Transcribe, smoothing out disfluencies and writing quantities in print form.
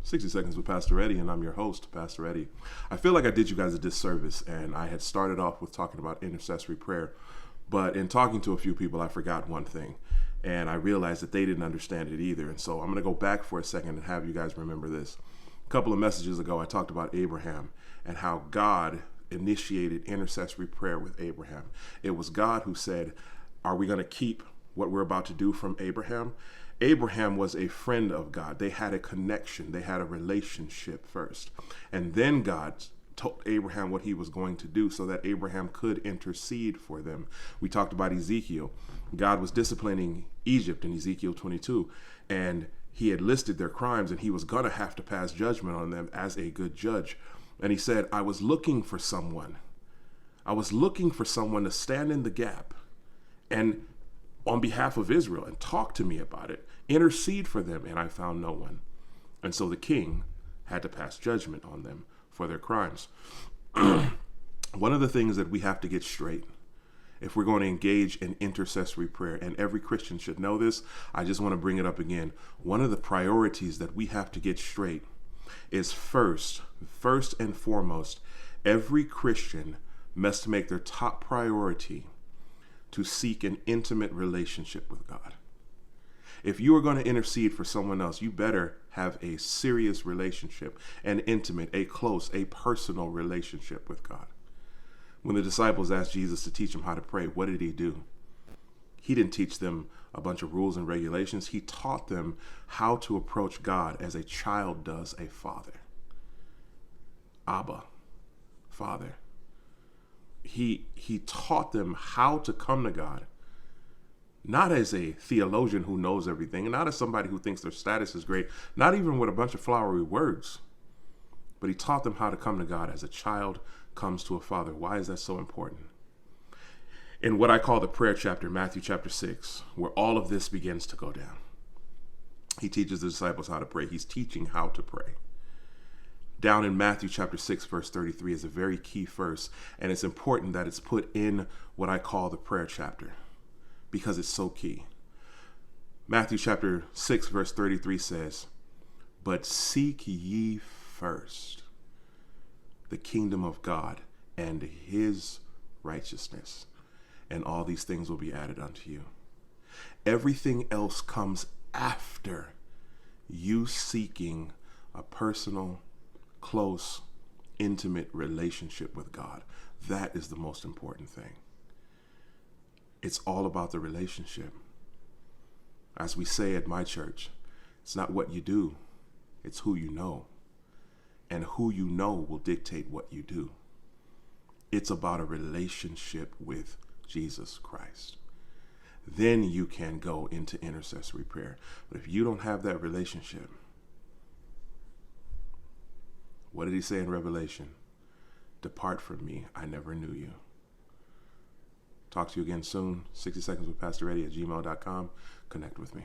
60 Seconds with Pastor Eddie, and I'm your host, Pastor Eddie. I feel like I did you guys a disservice, and I had started off with talking about intercessory prayer, but in talking to a few people, I forgot one thing, and I realized that they didn't understand it either, and so I'm going to go back for a second and have you guys remember this. A couple of messages ago, I talked about Abraham and how God initiated intercessory prayer with Abraham. It was God who said, are we going to keep what we're about to do from Abraham? Abraham was a friend of God. They had a connection. They had a relationship first. And then God told Abraham what he was going to do so that Abraham could intercede for them. We talked about Ezekiel. God was disciplining Egypt in Ezekiel 22, and he had listed their crimes, and he was going to have to pass judgment on them as a good judge. And he said, I was looking for someone. I was looking for someone to stand in the gap and on behalf of Israel and talk to me about it, intercede for them, and I found no one. And so the king had to pass judgment on them for their crimes. One of the things that we have to get straight if we're going to engage in intercessory prayer, and every Christian should know this, I just want to bring it up again. One of the priorities that we have to get straight is first and foremost, every Christian must make their top priority to seek an intimate relationship with God. If you are going to intercede for someone else, you better have a serious relationship, an intimate, a close, a personal relationship with God. When the disciples asked Jesus to teach them how to pray, what did he do? He didn't teach them a bunch of rules and regulations. He taught them how to approach God as a child does a father. Abba, Father. He taught them how to come to God, not as a theologian who knows everything, and not as somebody who thinks their status is great, not even with a bunch of flowery words, but he taught them how to come to God as a child comes to a father. Why is that so important? In what I call the prayer chapter, Matthew chapter 6, where all of this begins to go down, he teaches the disciples how to pray. He's teaching how to pray. Down in Matthew chapter 6, verse 33 is a very key verse, and it's important that it's put in what I call the prayer chapter because it's so key. Matthew chapter 6, verse 33 says, but seek ye first the kingdom of God and his righteousness, and all these things will be added unto you. Everything else comes after you seeking a personal, close, intimate relationship with God. That is the most important thing. It's all about the relationship. As we say at my church, it's not what you do, it's who you know. And who you know will dictate what you do. It's about a relationship with Jesus Christ. Then you can go into intercessory prayer. But if you don't have that relationship, what did he say in Revelation? Depart from me, I never knew you. Talk to you again soon. 60 Seconds with Pastor Eddie at gmail.com. Connect with me.